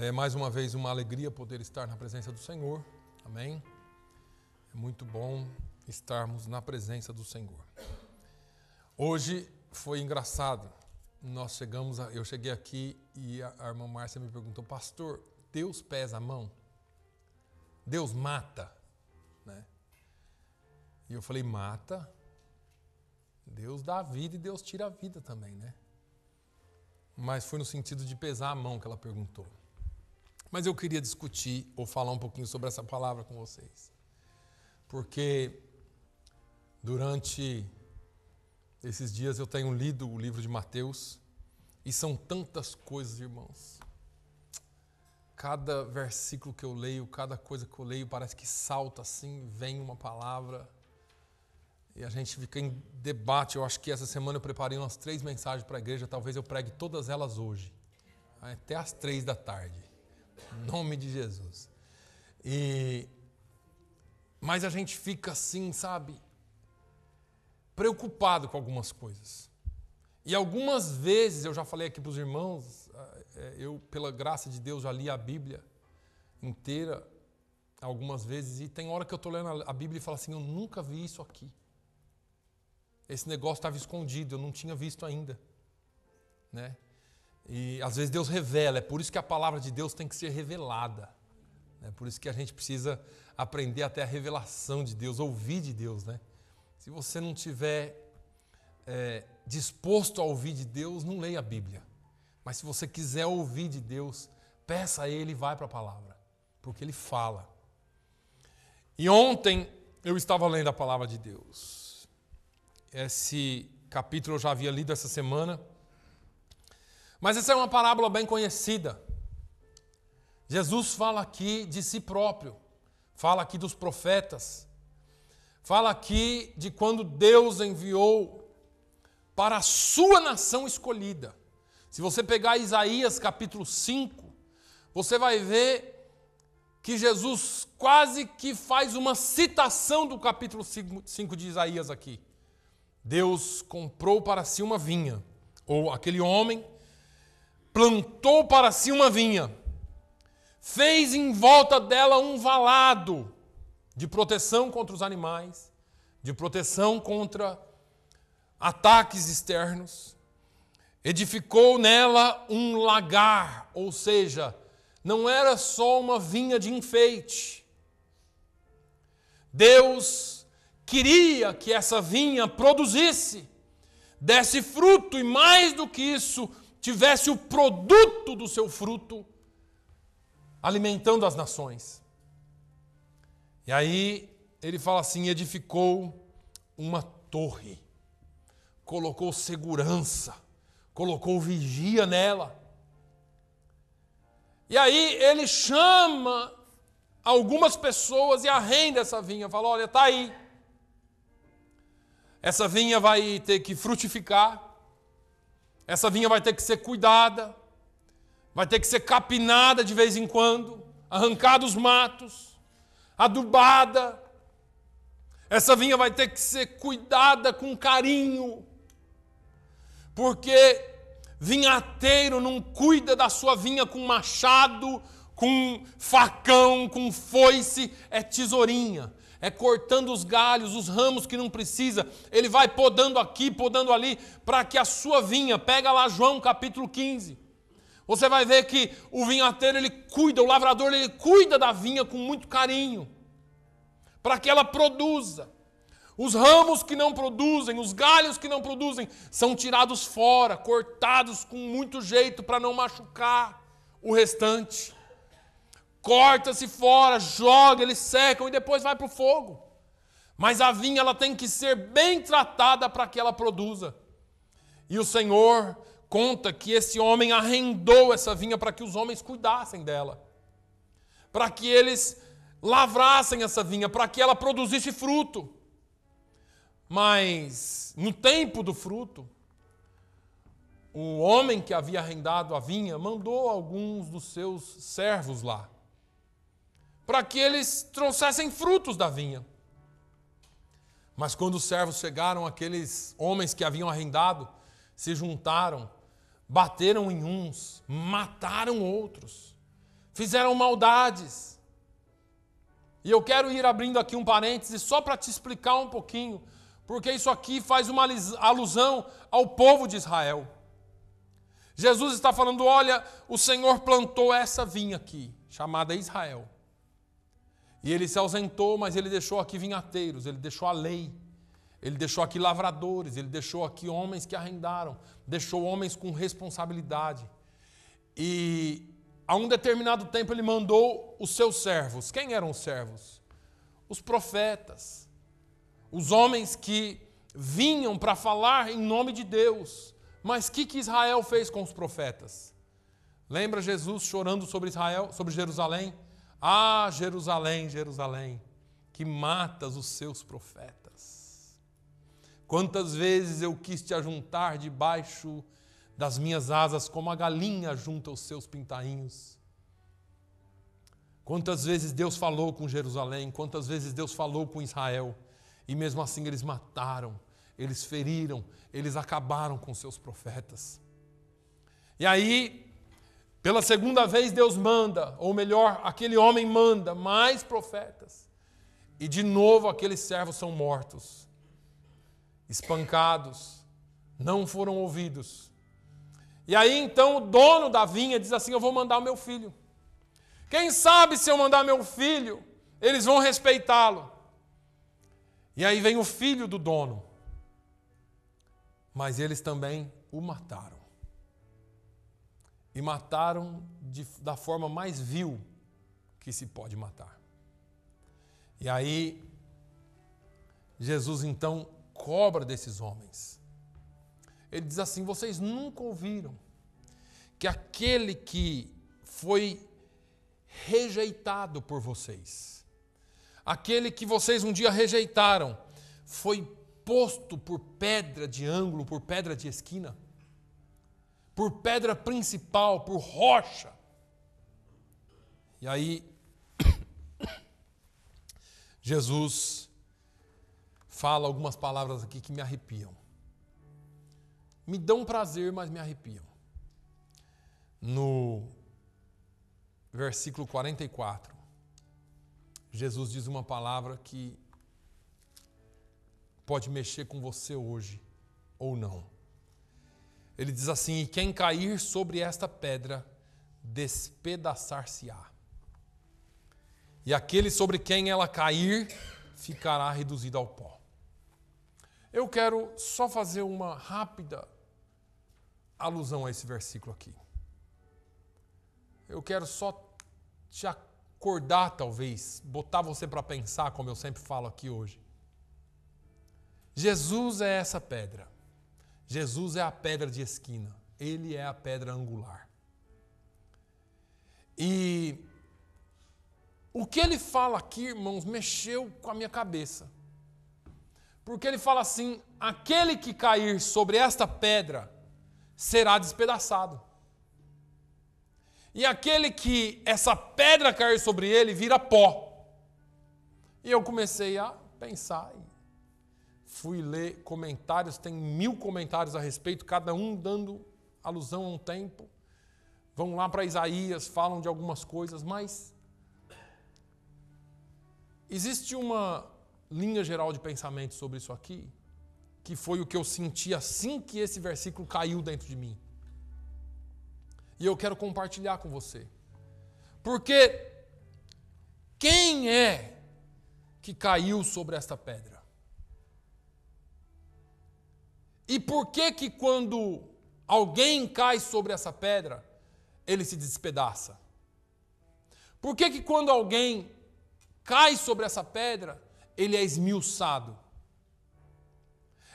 É mais uma vez uma alegria poder estar na presença do Senhor. Amém? É muito bom estarmos na presença do Senhor. Hoje foi engraçado. Eu cheguei aqui e a irmã Márcia me perguntou: pastor, Deus pesa a mão? Deus mata? Né? E eu falei: mata. Deus dá a vida e Deus tira a vida também, né? Mas foi no sentido de pesar a mão que ela perguntou. Mas eu queria discutir ou falar um pouquinho sobre essa palavra com vocês. Porque durante esses dias eu tenho lido o livro de Mateus e são tantas coisas, irmãos. Cada versículo que eu leio, cada coisa que eu leio, parece que salta assim, vem uma palavra e a gente fica em debate. Eu acho que essa semana eu preparei umas 3 mensagens para a igreja, talvez eu pregue todas elas hoje, até às 3 da tarde. Em nome de Jesus. Mas a gente fica assim, sabe, preocupado com algumas coisas. E algumas vezes, eu já falei aqui para os irmãos, eu, pela graça de Deus, já li a Bíblia inteira algumas vezes, e tem hora que eu estou lendo a Bíblia e falo assim: eu nunca vi isso aqui. Esse negócio estava escondido, eu não tinha visto ainda. Né? E às vezes Deus revela, é por isso que a palavra de Deus tem que ser revelada. É por isso que a gente precisa aprender até a revelação de Deus, ouvir de Deus. Né? Se você não estiver disposto a ouvir de Deus, não leia a Bíblia. Mas se você quiser ouvir de Deus, peça a Ele e vai para a palavra, porque Ele fala. E ontem eu estava lendo a palavra de Deus. Esse capítulo eu já havia lido essa semana. Mas essa é uma parábola bem conhecida. Jesus fala aqui de si próprio, fala aqui dos profetas, fala aqui de quando Deus enviou para a sua nação escolhida. Se você pegar Isaías capítulo 5, você vai ver que Jesus quase que faz uma citação do capítulo 5 de Isaías aqui. Deus comprou para si uma vinha, ou aquele homem plantou para si uma vinha, fez em volta dela um valado de proteção contra os animais, de proteção contra ataques externos, edificou nela um lagar, ou seja, não era só uma vinha de enfeite. Deus queria que essa vinha produzisse, desse fruto e, mais do que isso, tivesse o produto do seu fruto alimentando as nações. E aí ele fala assim: edificou uma torre, colocou segurança, colocou vigia nela. E aí ele chama algumas pessoas e arrenda essa vinha, fala: olha, está aí. Essa vinha vai ter que frutificar. Essa vinha vai ter que ser cuidada, vai ter que ser capinada de vez em quando, arrancada os matos, adubada. Essa vinha vai ter que ser cuidada com carinho, porque vinhateiro não cuida da sua vinha com machado, com facão, com foice, é tesourinha. É cortando os galhos, os ramos que não precisa. Ele vai podando aqui, podando ali, para que a sua vinha, pega lá João capítulo 15. Você vai ver que o vinhateiro, ele cuida, o lavrador, ele cuida da vinha com muito carinho, para que ela produza. Os ramos que não produzem, os galhos que não produzem, são tirados fora, cortados com muito jeito para não machucar o restante. Corta-se fora, joga, eles secam e depois vai para o fogo. Mas a vinha, ela tem que ser bem tratada para que ela produza. E o Senhor conta que esse homem arrendou essa vinha para que os homens cuidassem dela, para que eles lavrassem essa vinha, para que ela produzisse fruto. Mas no tempo do fruto, o homem que havia arrendado a vinha mandou alguns dos seus servos lá, para que eles trouxessem frutos da vinha. Mas quando os servos chegaram, aqueles homens que haviam arrendado se juntaram, bateram em uns, mataram outros. fizeram maldades. E eu quero ir abrindo aqui um parêntese só para te explicar um pouquinho, porque isso aqui faz uma alusão ao povo de Israel. Jesus está falando, olha, o Senhor plantou essa vinha aqui, chamada Israel. E ele se ausentou, mas ele deixou aqui vinhateiros, ele deixou a lei, ele deixou aqui lavradores, ele deixou aqui homens que arrendaram, deixou homens com responsabilidade. E a um determinado tempo ele mandou os seus servos. Quem eram os servos? Os profetas. Os homens que vinham para falar em nome de Deus. Mas o que Israel fez com os profetas? Lembra Jesus chorando sobre Israel, sobre Jerusalém? Ah, Jerusalém, Jerusalém, que matas os seus profetas. Quantas vezes eu quis te ajuntar debaixo das minhas asas, como a galinha junta os seus pintainhos. Quantas vezes Deus falou com Jerusalém, quantas vezes Deus falou com Israel, e mesmo assim eles mataram, eles feriram, eles acabaram com seus profetas. E aí, pela segunda vez Deus manda, ou melhor, aquele homem manda mais profetas. E de novo aqueles servos são mortos, espancados, não foram ouvidos. E aí então o dono da vinha diz assim, eu vou mandar o meu filho. Quem sabe se eu mandar meu filho, eles vão respeitá-lo. E aí vem o filho do dono. Mas eles também o mataram. E mataram da forma mais vil que se pode matar. E aí, Jesus então cobra desses homens. Ele diz assim, vocês nunca ouviram que aquele que foi rejeitado por vocês, aquele que vocês um dia rejeitaram, foi posto por pedra de ângulo, por pedra de esquina, por pedra principal, por rocha. E aí, Jesus fala algumas palavras aqui que me arrepiam. Me dão prazer, mas me arrepiam. No versículo 44, Jesus diz uma palavra que pode mexer com você hoje ou não. Ele diz assim, e quem cair sobre esta pedra, despedaçar-se-á. E aquele sobre quem ela cair, ficará reduzido ao pó. Eu quero só fazer uma rápida alusão a esse versículo aqui. Eu quero só te acordar, talvez, botar você para pensar, como eu sempre falo aqui hoje. Jesus é essa pedra. Jesus é a pedra de esquina. Ele é a pedra angular. E o que ele fala aqui, irmãos, mexeu com a minha cabeça. Porque ele fala assim, aquele que cair sobre esta pedra será despedaçado. E aquele que essa pedra cair sobre ele vira pó. E eu comecei a pensar, fui ler comentários, tem 1000 comentários a respeito, cada um dando alusão a um tempo. Vão lá para Isaías, falam de algumas coisas, mas existe uma linha geral de pensamento sobre isso aqui, que foi o que eu senti assim que esse versículo caiu dentro de mim. E eu quero compartilhar com você. Porque quem é que caiu sobre esta pedra? E por que quando alguém cai sobre essa pedra, ele se despedaça? Por que quando alguém cai sobre essa pedra, ele é esmiuçado?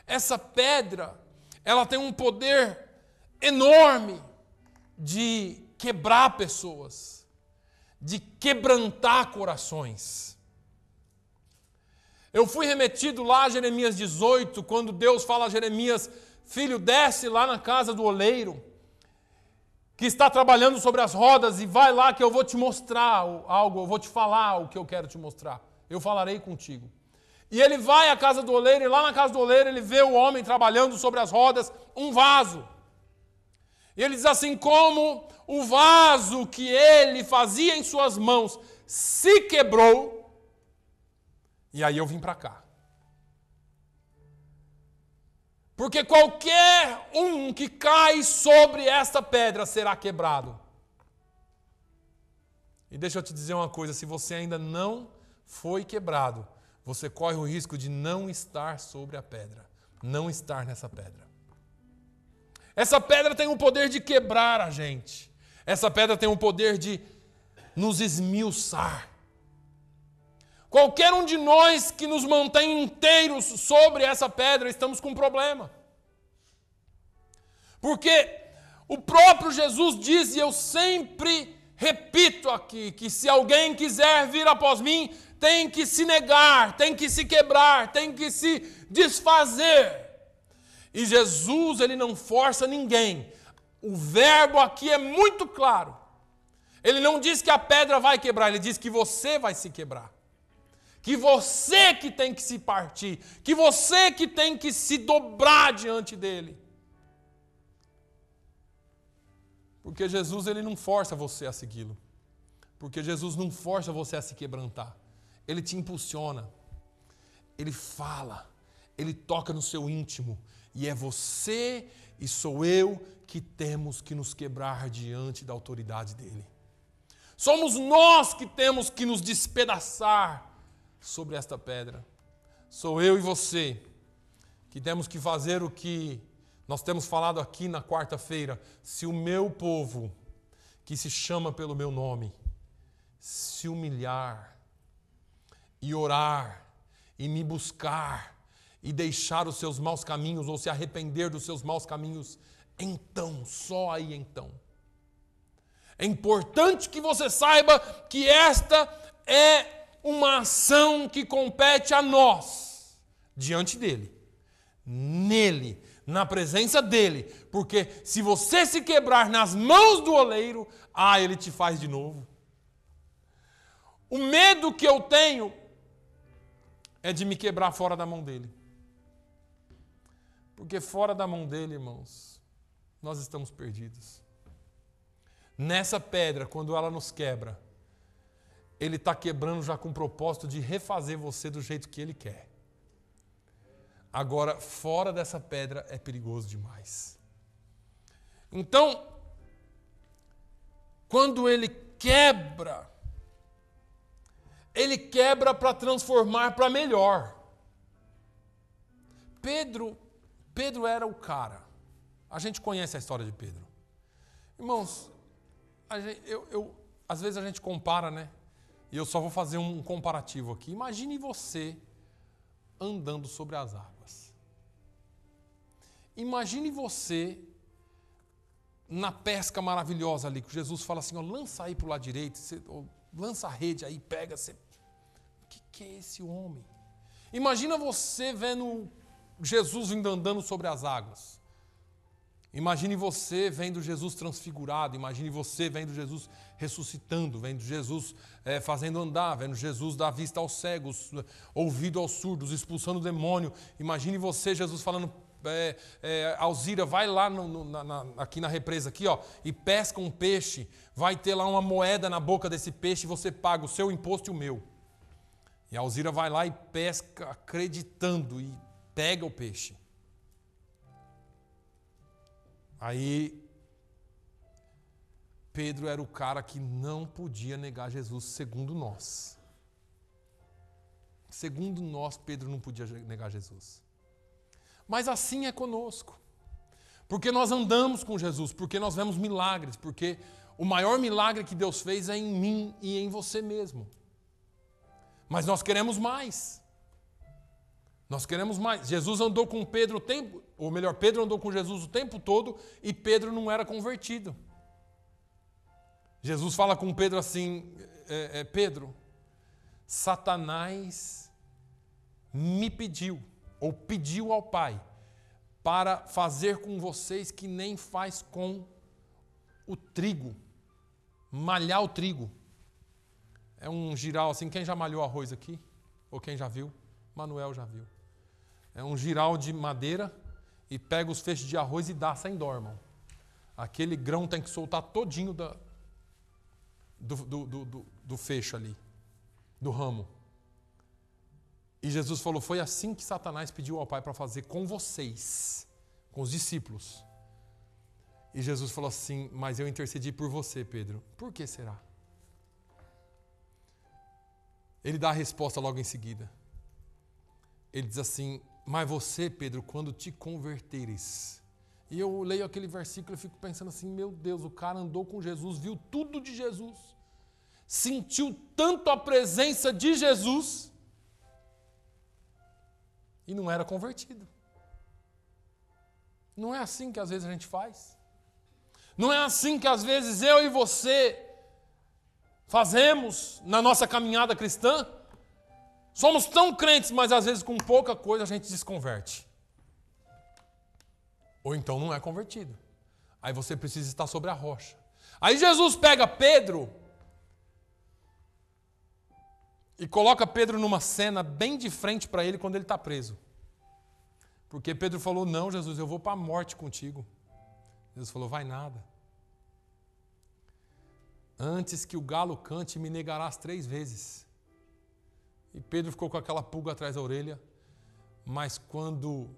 Essa pedra, ela tem um poder enorme de quebrar pessoas, de quebrantar corações. Eu fui remetido lá a Jeremias 18, quando Deus fala a Jeremias, filho, desce lá na casa do oleiro, que está trabalhando sobre as rodas, e vai lá que eu vou te mostrar algo, eu vou te falar o que eu quero te mostrar. Eu falarei contigo. E ele vai à casa do oleiro, e lá na casa do oleiro ele vê o homem trabalhando sobre as rodas, um vaso. E ele diz assim, como o vaso que ele fazia em suas mãos se quebrou, e aí eu vim para cá. Porque qualquer um que cai sobre esta pedra será quebrado. E deixa eu te dizer uma coisa, se você ainda não foi quebrado, você corre o risco de não estar sobre a pedra, não estar nessa pedra. Essa pedra tem o poder de quebrar a gente. Essa pedra tem o poder de nos esmiuçar. Qualquer um de nós que nos mantém inteiros sobre essa pedra, estamos com um problema. Porque o próprio Jesus diz, e eu sempre repito aqui, que se alguém quiser vir após mim, tem que se negar, tem que se quebrar, tem que se desfazer. E Jesus, ele não força ninguém. O verbo aqui é muito claro. Ele não diz que a pedra vai quebrar, ele diz que você vai se quebrar. Que você que tem que se partir, que você que tem que se dobrar diante dele. Porque Jesus, ele não força você a segui-lo. Porque Jesus não força você a se quebrantar. Ele te impulsiona. Ele fala. Ele toca no seu íntimo. E é você e sou eu que temos que nos quebrar diante da autoridade dele. Somos nós que temos que nos despedaçar sobre esta pedra. Sou eu e você que temos que fazer o que nós temos falado aqui na quarta-feira. Se o meu povo, que se chama pelo meu nome, se humilhar e orar e me buscar e deixar os seus maus caminhos ou se arrepender dos seus maus caminhos, então, só aí então. É importante que você saiba que esta é uma ação que compete a nós, diante dele, nele, na presença dele, porque se você se quebrar nas mãos do oleiro, ele te faz de novo. O medo que eu tenho é de me quebrar fora da mão dele. Porque fora da mão dele, irmãos, nós estamos perdidos. Nessa pedra, quando ela nos quebra, ele está quebrando já com o propósito de refazer você do jeito que ele quer. Agora, fora dessa pedra é perigoso demais. Então, quando ele quebra para transformar para melhor. Pedro era o cara. A gente conhece a história de Pedro. Irmãos, às vezes a gente compara, né? E eu só vou fazer um comparativo aqui. Imagine você andando sobre as águas. Imagine você na pesca maravilhosa ali, que Jesus fala assim, lança aí para o lado direito, lança a rede aí, pega, você... O que é esse homem? Imagina você vendo Jesus vindo andando sobre as águas. Imagine você vendo Jesus transfigurado, imagine você vendo Jesus ressuscitando, vendo Jesus fazendo andar, vendo Jesus dar vista aos cegos, ouvido aos surdos, expulsando o demônio. Imagine você, Jesus falando, Alzira, vai lá aqui na represa, aqui, ó, e pesca um peixe, vai ter lá uma moeda na boca desse peixe e você paga o seu imposto e o meu. E a Alzira vai lá e pesca acreditando e pega o peixe. Aí, Pedro era o cara que não podia negar Jesus, segundo nós. Segundo nós, Pedro não podia negar Jesus. Mas assim é conosco. Porque nós andamos com Jesus, porque nós vemos milagres, porque o maior milagre que Deus fez é em mim e em você mesmo. Mas nós queremos mais. Nós queremos mais. Jesus andou com Pedro o tempo, ou melhor, Pedro andou com Jesus o tempo todo e Pedro não era convertido. Jesus fala com Pedro assim, Pedro, Satanás me pediu, ou pediu ao Pai, para fazer com vocês que nem faz com o trigo, malhar o trigo. É um giral assim, quem já malhou arroz aqui? Ou quem já viu? Manuel já viu. É um giral de madeira e pega os feixes de arroz e dá sem dó, irmão. aquele grão tem que soltar todinho do fecho ali, do ramo. E Jesus falou, foi assim que Satanás pediu ao Pai para fazer com vocês, com os discípulos. E Jesus falou assim, mas eu intercedi por você, Pedro. Por que será? Ele dá a resposta logo em seguida. Ele diz assim, mas você, Pedro, quando te converteres. E eu leio aquele versículo e fico pensando assim, meu Deus, o cara andou com Jesus, viu tudo de Jesus, sentiu tanto a presença de Jesus e não era convertido. Não é assim que às vezes a gente faz? Não é assim que às vezes eu e você fazemos na nossa caminhada cristã? Somos tão crentes, mas às vezes com pouca coisa a gente desconverte. Ou então não é convertido. Aí você precisa estar sobre a rocha. Aí Jesus pega Pedro e coloca Pedro numa cena bem de frente para ele quando ele está preso. Porque Pedro falou, não, Jesus, eu vou para a morte contigo. Jesus falou, vai nada. Antes que o galo cante, me negarás 3 vezes. E Pedro ficou com aquela pulga atrás da orelha. Mas quando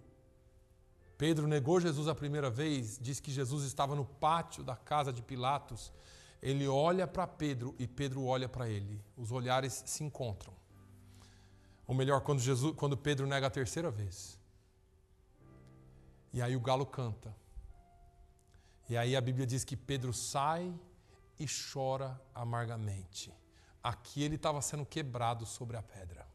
Pedro negou Jesus a primeira vez, diz que Jesus estava no pátio da casa de Pilatos. Ele olha para Pedro e Pedro olha para ele. Os olhares se encontram. Ou melhor, quando Pedro nega a 3ª vez. E aí o galo canta. E aí a Bíblia diz que Pedro sai e chora amargamente. Aqui ele estava sendo quebrado sobre a pedra.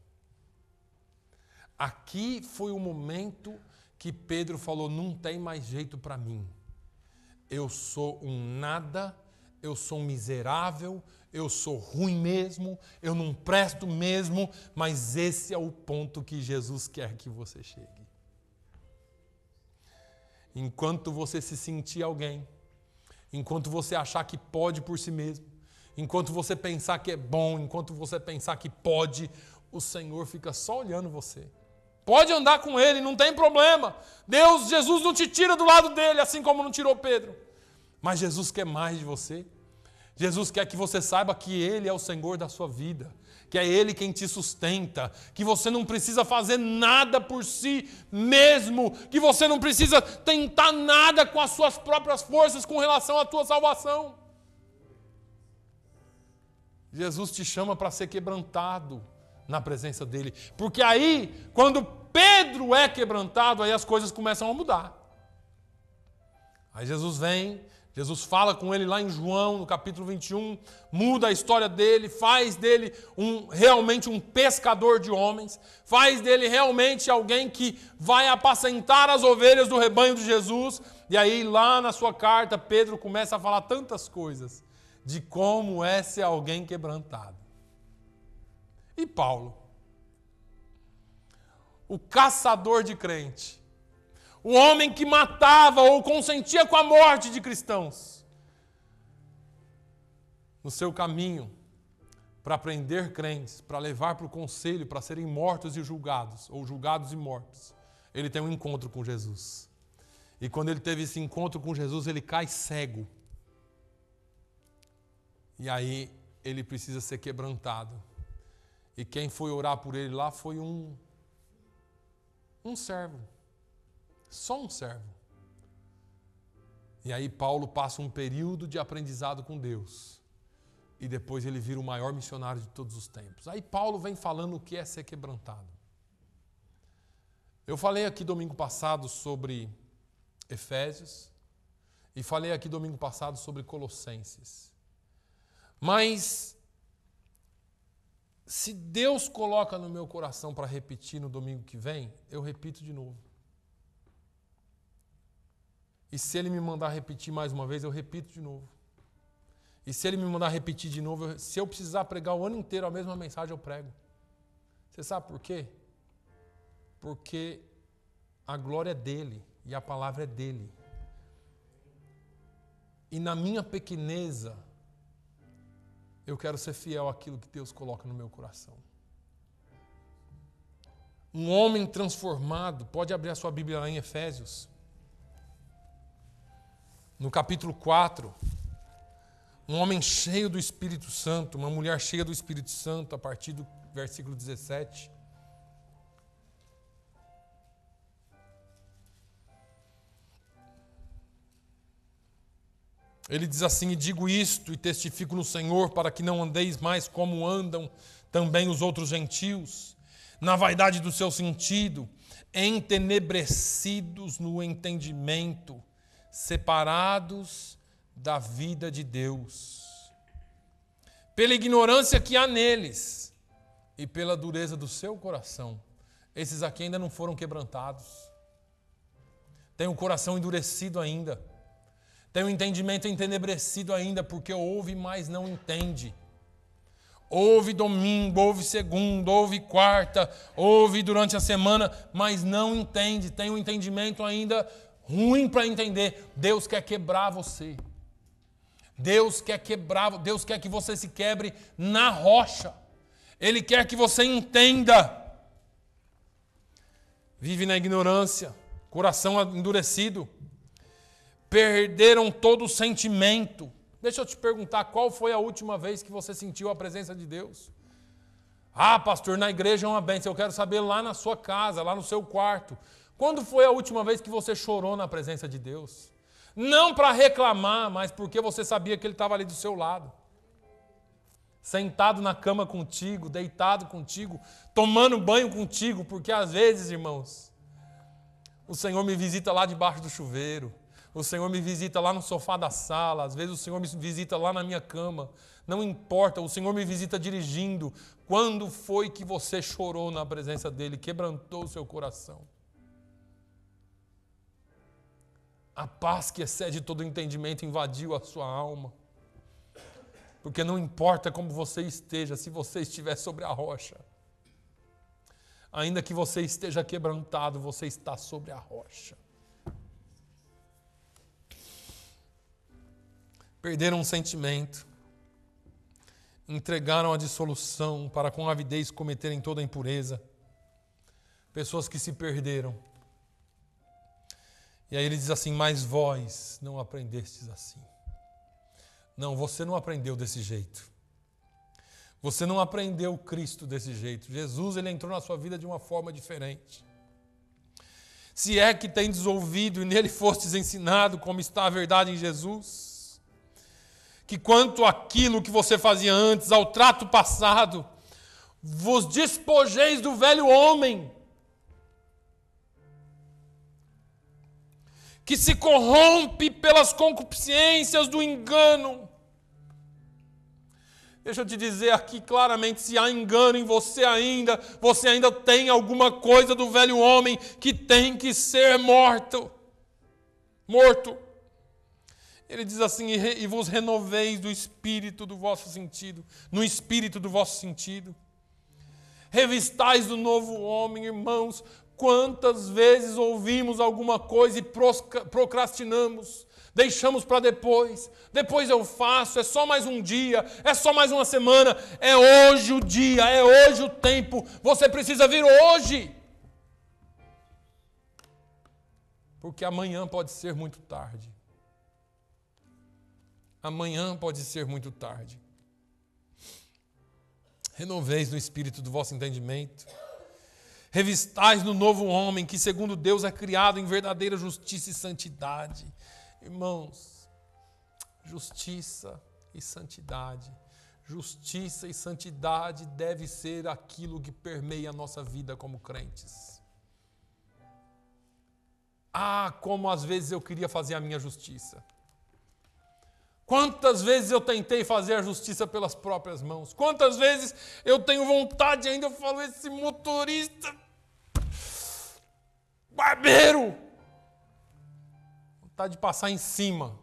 Aqui foi o momento que Pedro falou, não tem mais jeito para mim. Eu sou um nada, eu sou um miserável, eu sou ruim mesmo, eu não presto mesmo, mas esse é o ponto que Jesus quer que você chegue. Enquanto você se sentir alguém, enquanto você achar que pode por si mesmo, enquanto você pensar que é bom, enquanto você pensar que pode, o Senhor fica só olhando você. Pode andar com Ele, não tem problema. Jesus não te tira do lado dele, assim como não tirou Pedro. Mas Jesus quer mais de você. Jesus quer que você saiba que Ele é o Senhor da sua vida, que é Ele quem te sustenta, que você não precisa fazer nada por si mesmo, que você não precisa tentar nada com as suas próprias forças com relação à tua salvação. Jesus te chama para ser quebrantado na presença dEle, porque aí, quando Pedro é quebrantado, aí as coisas começam a mudar. Aí Jesus vem, Jesus fala com ele lá em João, no capítulo 21, muda a história dele, faz dele realmente um pescador de homens, faz dele realmente alguém que vai apacentar as ovelhas do rebanho de Jesus. E aí lá na sua carta, Pedro começa a falar tantas coisas de como é ser alguém quebrantado. E Paulo, o caçador de crente, o homem que matava ou consentia com a morte de cristãos, no seu caminho para prender crentes, para levar para o conselho, para serem mortos e julgados, ou julgados e mortos, ele tem um encontro com Jesus. E quando ele teve esse encontro com Jesus, ele cai cego. E aí ele precisa ser quebrantado. E quem foi orar por ele lá foi um servo. Só um servo. E aí Paulo passa um período de aprendizado com Deus. E depois ele vira o maior missionário de todos os tempos. Aí Paulo vem falando o que é ser quebrantado. Eu falei aqui domingo passado sobre Efésios. E falei aqui domingo passado sobre Colossenses. Mas se Deus coloca no meu coração para repetir no domingo que vem, eu repito de novo. E se Ele me mandar repetir mais uma vez, eu repito de novo. E se Ele me mandar repetir de novo, se eu precisar pregar o ano inteiro a mesma mensagem, eu prego. Você sabe por quê? Porque a glória é dEle e a palavra é dEle. E na minha pequeneza, eu quero ser fiel àquilo que Deus coloca no meu coração. Um homem transformado, pode abrir a sua Bíblia lá em Efésios. No capítulo 4, um homem cheio do Espírito Santo, uma mulher cheia do Espírito Santo, a partir do versículo 17. Ele diz assim: e digo isto e testifico no Senhor, para que não andeis mais como andam também os outros gentios, na vaidade do seu sentido, entenebrecidos no entendimento, separados da vida de Deus, pela ignorância que há neles e pela dureza do seu coração. Esses aqui ainda não foram quebrantados, têm o coração endurecido ainda, tem o entendimento entenebrecido ainda, porque ouve, mas não entende. Ouve domingo, ouve segunda, ouve quarta, ouve durante a semana, mas não entende. Tem um entendimento ainda ruim para entender. Deus quer quebrar você. Deus quer que você se quebre na rocha. Ele quer que você entenda. Vive na ignorância, coração endurecido. Perderam todo o sentimento. Deixa eu te perguntar, qual foi a última vez que você sentiu a presença de Deus? Ah, pastor, na igreja é uma bênção. Eu quero saber lá na sua casa, lá no seu quarto. Quando foi a última vez que você chorou na presença de Deus? Não para reclamar, mas porque você sabia que Ele estava ali do seu lado. Sentado na cama contigo, deitado contigo, tomando banho contigo, porque às vezes, irmãos, o Senhor me visita lá debaixo do chuveiro. O Senhor me visita lá no sofá da sala, às vezes o Senhor me visita lá na minha cama. Não importa, o Senhor me visita dirigindo. Quando foi que você chorou na presença dEle, quebrantou o seu coração? A paz que excede todo entendimento invadiu a sua alma. Porque não importa como você esteja, se você estiver sobre a rocha, ainda que você esteja quebrantado, você está sobre a rocha. Perderam o sentimento, entregaram a dissolução para com avidez cometerem toda a impureza. Pessoas que se perderam. E aí ele diz assim: mas vós não aprendestes assim. Não, você não aprendeu desse jeito. Você não aprendeu Cristo desse jeito. Jesus, ele entrou na sua vida de uma forma diferente. Se é que tendes ouvido e nele fostes ensinado como está a verdade em Jesus, que quanto àquilo que você fazia antes, ao trato passado, vos despojeis do velho homem, que se corrompe pelas concupiscências do engano. Deixa eu te dizer aqui claramente, se há engano em você ainda tem alguma coisa do velho homem que tem que ser morto. Ele diz assim: e vos renoveis do espírito do vosso sentido, no espírito do vosso sentido. Revistais do novo homem, irmãos. Quantas vezes ouvimos alguma coisa e procrastinamos, deixamos para depois. Depois eu faço, é só mais um dia, é só mais uma semana. É hoje o dia, é hoje o tempo. Você precisa vir hoje. Porque amanhã pode ser muito tarde. Amanhã pode ser muito tarde. Renoveis no espírito do vosso entendimento. Revistais no novo homem, que segundo Deus é criado em verdadeira justiça e santidade. Irmãos, justiça e santidade. Justiça e santidade deve ser aquilo que permeia a nossa vida como crentes. Ah, como às vezes eu queria fazer a minha justiça. Quantas vezes eu tentei fazer a justiça pelas próprias mãos? Quantas vezes eu tenho vontade ainda, eu falo, esse motorista, barbeiro, vontade de passar em cima.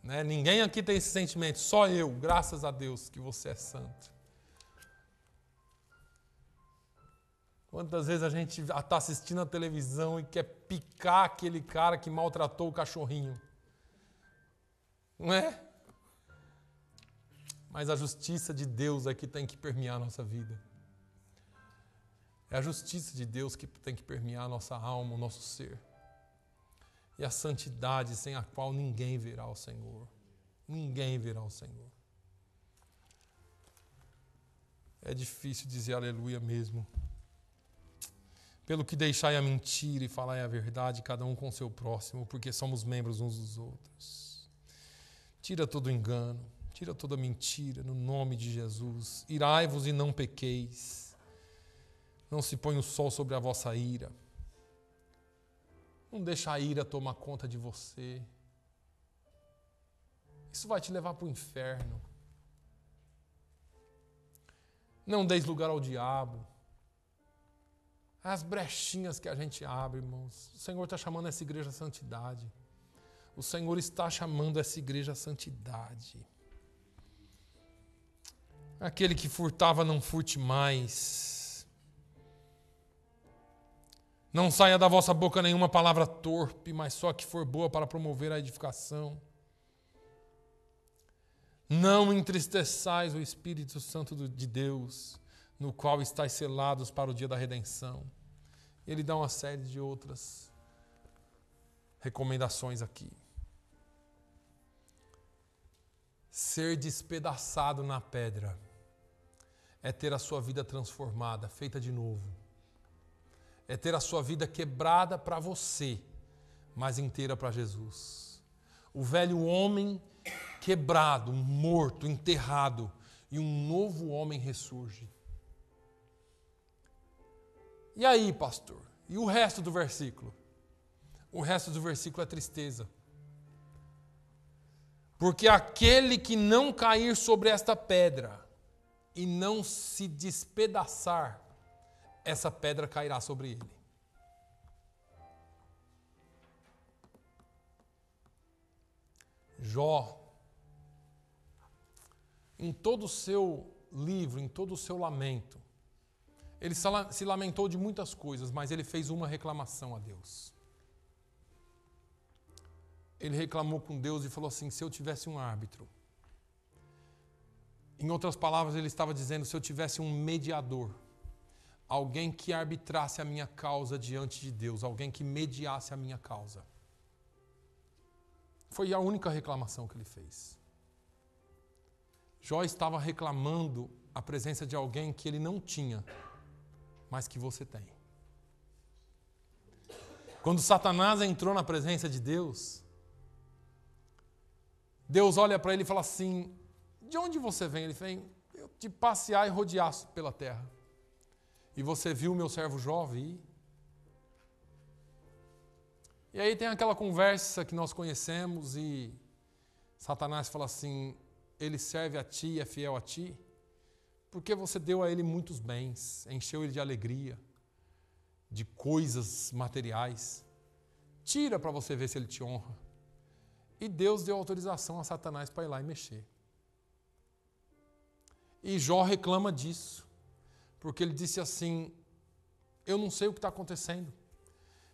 Né? Ninguém aqui tem esse sentimento, só eu, graças a Deus que você é santo. Quantas vezes a gente está assistindo a televisão e quer picar aquele cara que maltratou o cachorrinho? Não é? Mas a justiça de Deus é que tem que permear a nossa vida. É a justiça de Deus que tem que permear a nossa alma, o nosso ser. e a santidade sem a qual ninguém verá o Senhor. Ninguém verá o Senhor. É difícil dizer aleluia mesmo. Pelo que deixai a mentira e falai a verdade, cada um com o seu próximo, porque somos membros uns dos outros. Tira todo engano, tira toda mentira, no nome de Jesus. Irai-vos e não pequeis. Não se põe o sol sobre a vossa ira. Não deixa a ira tomar conta de você. Isso vai te levar para o inferno. Não deis lugar ao diabo. As brechinhas que a gente abre, irmãos. O Senhor está chamando essa igreja à santidade. O Senhor está chamando essa igreja à santidade. Aquele que furtava, não furte mais. Não saia da vossa boca nenhuma palavra torpe, mas só que for boa para promover a edificação. Não entristeçais o Espírito Santo de Deus, no qual estáis selados para o dia da redenção. Ele dá uma série de outras recomendações aqui. Ser despedaçado na pedra é ter a sua vida transformada, feita de novo. É ter a sua vida quebrada para você, mas inteira para Jesus. O velho homem quebrado, morto, enterrado, e um novo homem ressurge. E aí, pastor? E o resto do versículo? O resto do versículo é tristeza. Porque aquele que não cair sobre esta pedra e não se despedaçar, essa pedra cairá sobre ele. Jó, em todo o seu livro, em todo o seu lamento, ele se lamentou de muitas coisas, mas ele fez uma reclamação a Deus. Ele reclamou com Deus e falou assim: se eu tivesse um árbitro. Em outras palavras, ele estava dizendo: se eu tivesse um mediador, alguém que arbitrasse a minha causa diante de Deus, alguém que mediasse a minha causa. Foi a única reclamação que ele fez. Jó estava reclamando a presença de alguém que ele não tinha, mas que você tem. Quando Satanás entrou na presença de Deus, Deus olha para ele e fala assim: de onde você vem? Ele vem de passear e rodear pela terra. E você viu o meu servo Jó vir? E aí tem aquela conversa que nós conhecemos e Satanás fala assim: ele serve a ti, é fiel a ti, porque você deu a ele muitos bens, encheu ele de alegria, de coisas materiais. Tira para você ver se ele te honra. E Deus deu autorização a Satanás para ir lá e mexer. E Jó reclama disso, porque ele disse assim: eu não sei o que está acontecendo.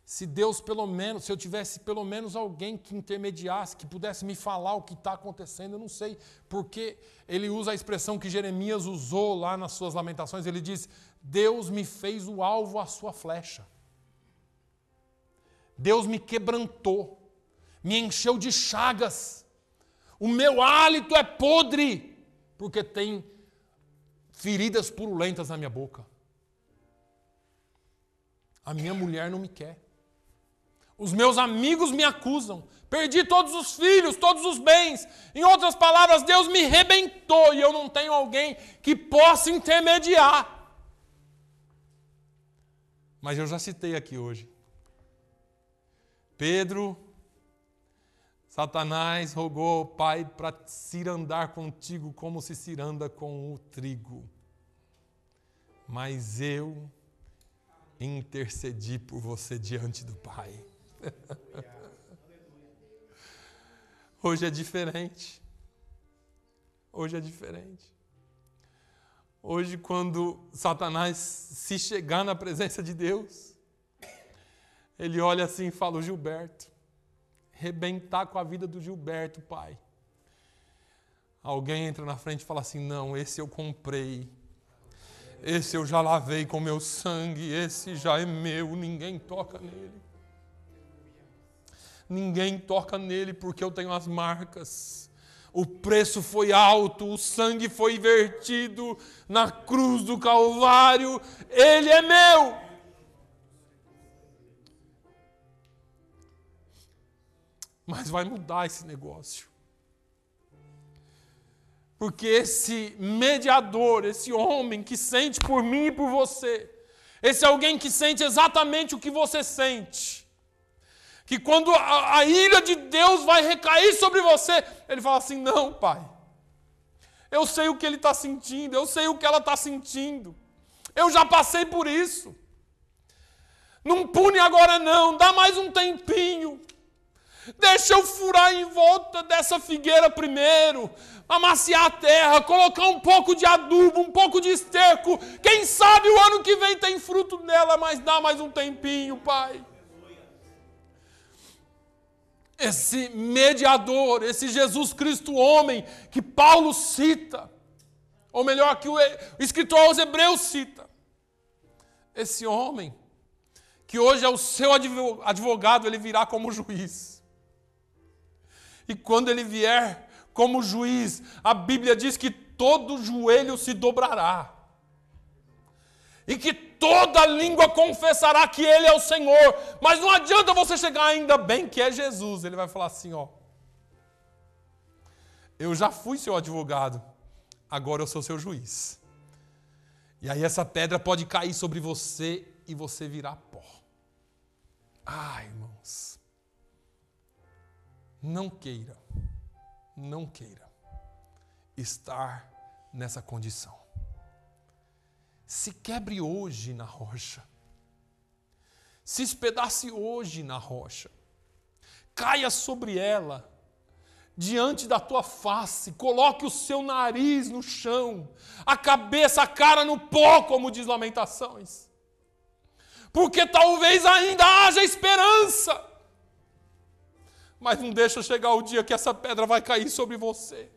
Se Deus pelo menos, se eu tivesse pelo menos alguém que intermediasse, que pudesse me falar o que está acontecendo, eu não sei. Porque ele usa a expressão que Jeremias usou lá nas suas lamentações, ele diz: Deus me fez o alvo à sua flecha. Deus me quebrantou, me encheu de chagas. O meu hálito é podre, porque tem feridas purulentas na minha boca. A minha mulher não me quer. Os meus amigos me acusam. Perdi todos os filhos, todos os bens. Em outras palavras, Deus me rebentou e eu não tenho alguém que possa intermediar. Mas eu já citei aqui hoje. Pedro, Satanás rogou ao Pai para cirandar contigo como se ciranda com o trigo. Mas eu intercedi por você diante do Pai. Hoje é diferente. Hoje é diferente. Hoje, quando Satanás se chegar na presença de Deus, ele olha assim e fala: o Gilberto, rebentar com a vida do Gilberto, Pai. Alguém entra na frente e fala assim: não, esse eu comprei. Esse eu já lavei com meu sangue, esse já é meu, ninguém toca nele. ninguém toca nele porque eu tenho as marcas. O preço foi alto, o sangue foi vertido na cruz do Calvário, ele é meu. Mas vai mudar esse negócio. Porque esse mediador, esse homem que sente por mim e por você, esse alguém que sente exatamente o que você sente, que quando a ira de Deus vai recair sobre você, ele fala assim, não, pai, eu sei o que ele está sentindo, eu sei o que ela está sentindo, eu já passei por isso, não pune agora não, dá mais um tempinho, deixa eu furar em volta dessa figueira primeiro, amaciar a terra, colocar um pouco de adubo, um pouco de esterco. Quem sabe o ano que vem tem fruto dela, mas dá mais um tempinho, pai. Esse mediador, esse Jesus Cristo homem que Paulo cita, ou melhor, que o escritor aos Hebreus cita. Esse homem, que hoje é o seu advogado, ele virá como juiz. E quando ele vier como juiz, a Bíblia diz que todo joelho se dobrará. E que toda língua confessará que Ele é o Senhor. Mas não adianta você chegar ainda bem que é Jesus. Ele vai falar assim, ó. Eu já fui seu advogado, agora eu sou seu juiz. E aí essa pedra pode cair sobre você e você virar pó. Ah, irmãos. Não queira estar nessa condição. Se quebre hoje na rocha. Se espedace hoje na rocha. Caia sobre ela, diante da tua face. Coloque o seu nariz no chão, a cabeça, a cara no pó, como diz Lamentações. Porque talvez ainda haja esperança. Mas não deixa chegar o dia que essa pedra vai cair sobre você.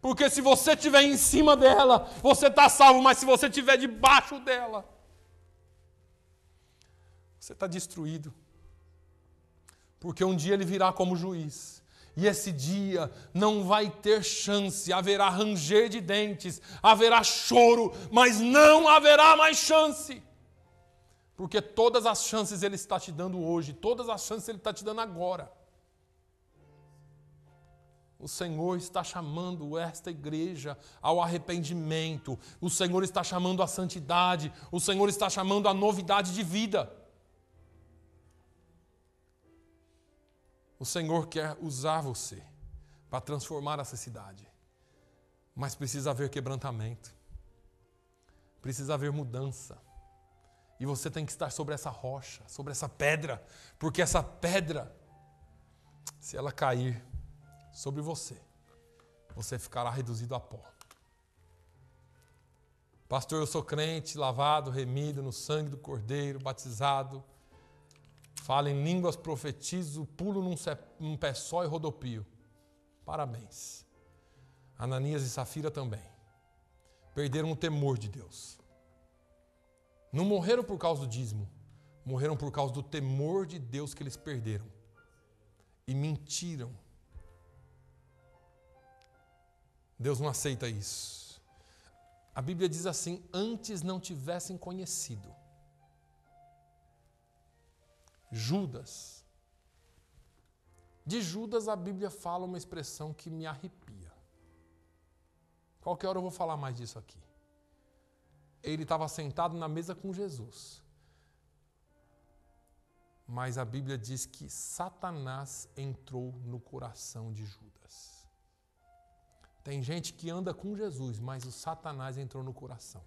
Porque se você estiver em cima dela, você está salvo. Mas se você estiver debaixo dela, você está destruído. Porque um dia ele virá como juiz. E esse dia não vai ter chance. Haverá ranger de dentes, haverá choro, mas não haverá mais chance. Porque todas as chances ele está te dando hoje, todas as chances ele está te dando agora. O Senhor está chamando esta igreja ao arrependimento. O Senhor está chamando a santidade. O Senhor está chamando a novidade de vida. O Senhor quer usar você para transformar essa cidade. Mas precisa haver quebrantamento. Precisa haver mudança. E você tem que estar sobre essa rocha, sobre essa pedra. Porque essa pedra, se ela cair sobre você, você ficará reduzido a pó. Pastor, eu sou crente, lavado, remido no sangue do Cordeiro, batizado, falo em línguas, profetizo, pulo num pé só e rodopio. Parabéns. Ananias e Safira também. Perderam o temor de Deus. Não morreram por causa do dízimo, morreram por causa do temor de Deus que eles perderam. E mentiram. Deus não aceita isso. A Bíblia diz assim, antes não tivessem conhecido. Judas. De Judas a Bíblia fala uma expressão que me arrepia. Qualquer hora eu vou falar mais disso aqui. Ele estava sentado na mesa com Jesus. Mas a Bíblia diz que Satanás entrou no coração de Judas. Tem gente que anda com Jesus, mas o Satanás entrou no coração.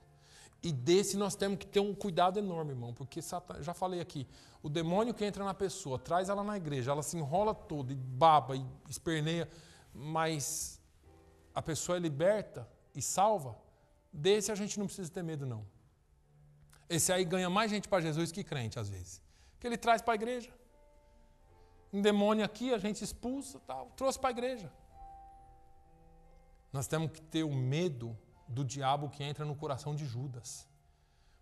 E desse nós temos que ter um cuidado enorme, irmão, porque já falei aqui, o demônio que entra na pessoa, traz ela na igreja, ela se enrola toda, e baba, e esperneia, mas a pessoa é liberta e salva, desse a gente não precisa ter medo, não. Esse aí ganha mais gente para Jesus que crente, às vezes. Que ele traz para a igreja. Um demônio aqui, a gente expulsa, tal, trouxe para a igreja. Nós temos que ter o medo do diabo que entra no coração de Judas.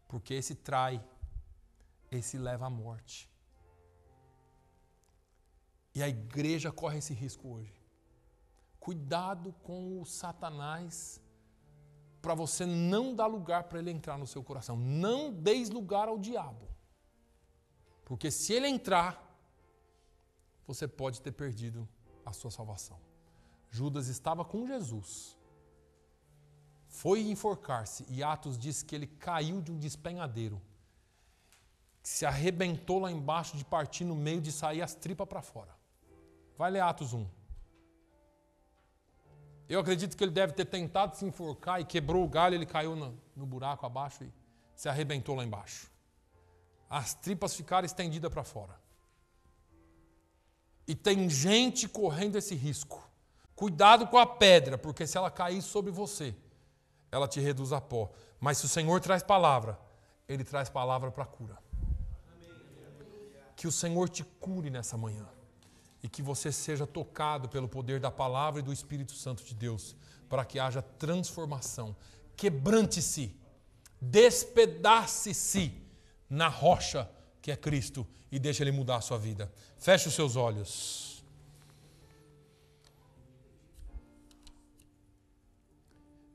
Porque esse trai, esse leva à morte. E a igreja corre esse risco hoje. Cuidado com o Satanás, para você não dar lugar para ele entrar no seu coração. Não deis lugar ao diabo. Porque se ele entrar, você pode ter perdido a sua salvação. Judas estava com Jesus. Foi enforcar-se e Atos diz que ele caiu de um despenhadeiro. Se arrebentou lá embaixo de partir no meio, de sair as tripas para fora. Vai ler Atos 1. Eu acredito que ele deve ter tentado se enforcar e quebrou o galho, ele caiu no buraco abaixo e se arrebentou lá embaixo. As tripas ficaram estendidas para fora. E tem gente correndo esse risco. Cuidado com a pedra, porque se ela cair sobre você, ela te reduz a pó. Mas se o Senhor traz palavra, Ele traz palavra para cura. Que o Senhor te cure nessa manhã. E que você seja tocado pelo poder da palavra e do Espírito Santo de Deus, para que haja transformação. Quebrante-se, despedace-se na rocha que é Cristo e deixe Ele mudar a sua vida. Feche os seus olhos.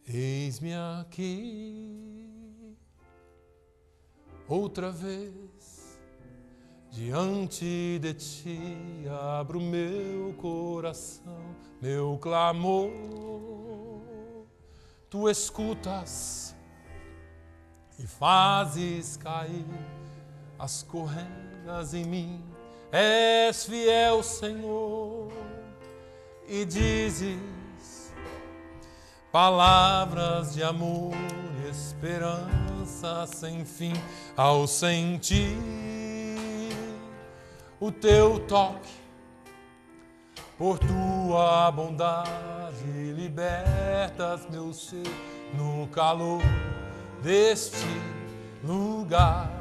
Eis-me aqui, outra vez, diante de ti, abro meu coração, meu clamor. Tu escutas e fazes cair as correias em mim. És fiel, Senhor, e dizes palavras de amor, esperança sem fim. Ao sentir o teu toque, por tua bondade libertas meu ser. No calor deste lugar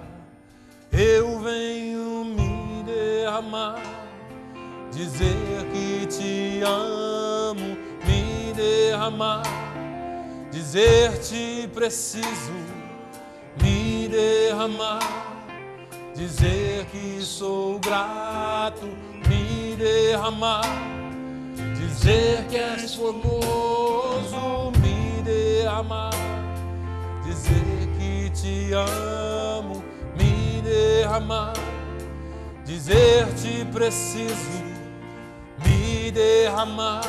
eu venho me derramar, dizer que te amo, me derramar, dizer-te preciso, me derramar, dizer que sou grato, me derramar, dizer que és formoso, me derramar, dizer que te amo, me derramar, dizer-te preciso, me derramar,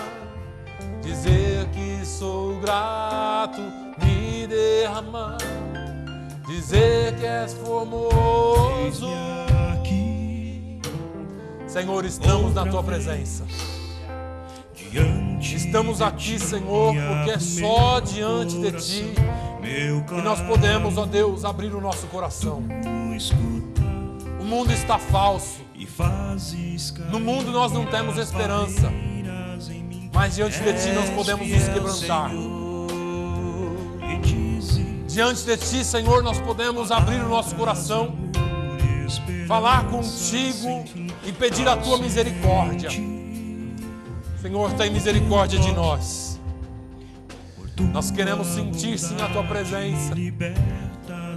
dizer que sou grato, me derramar, dizer que és formoso. Senhor, estamos na tua presença. Estamos aqui, Senhor, porque é só diante de ti que nós podemos, ó Deus, abrir o nosso coração. O mundo está falso. No mundo nós não temos esperança. Mas diante de ti nós podemos nos quebrantar. Diante de ti, Senhor, nós podemos abrir o nosso coração, falar contigo e pedir a tua misericórdia. Senhor, tem misericórdia de nós. Nós queremos sentir sim a tua presença.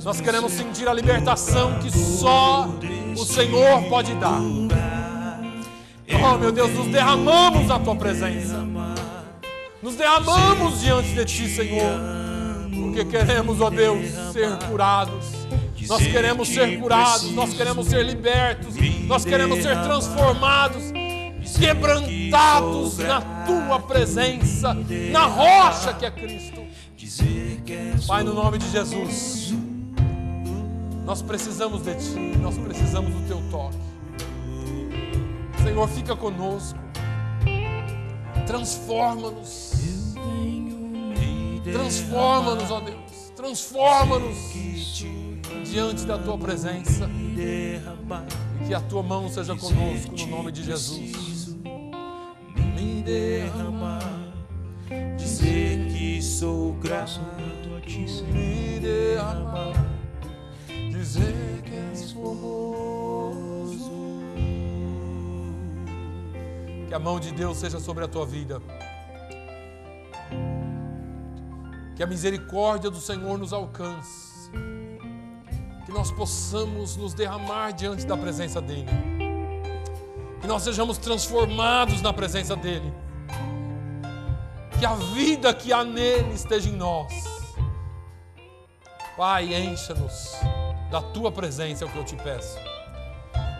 Nós queremos sentir a libertação que só o Senhor pode dar. Oh, meu Deus, nos derramamos na tua presença. Nos derramamos diante de ti, Senhor, porque queremos, ó Deus, ser curados. Nós queremos ser curados, nós queremos ser libertos, nós queremos ser transformados, quebrantados na tua presença, na rocha que é Cristo. Pai, no nome de Jesus, nós precisamos de ti, nós precisamos do teu toque. Senhor, fica conosco, transforma-nos, ó Deus, transforma-nos diante da tua presença, e que a tua mão seja conosco no nome de Jesus. Me derramar, dizer que sou grato, me derramar, dizer que és formoso. Que a mão de Deus seja sobre a tua vida. Que a misericórdia do Senhor nos alcance. Que nós possamos nos derramar diante da presença dEle. que nós sejamos transformados na presença dEle. Que a vida que há nele esteja em nós. Pai, encha-nos da Tua presença, é o que eu te peço.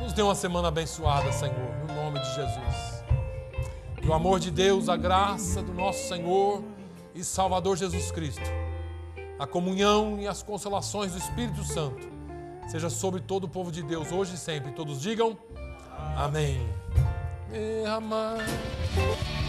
Nos dê uma semana abençoada, Senhor, no nome de Jesus. E o amor de Deus, a graça do nosso Senhor e Salvador Jesus Cristo, a comunhão e as consolações do Espírito Santo, seja sobre todo o povo de Deus, hoje e sempre. Todos digam amém. Amém.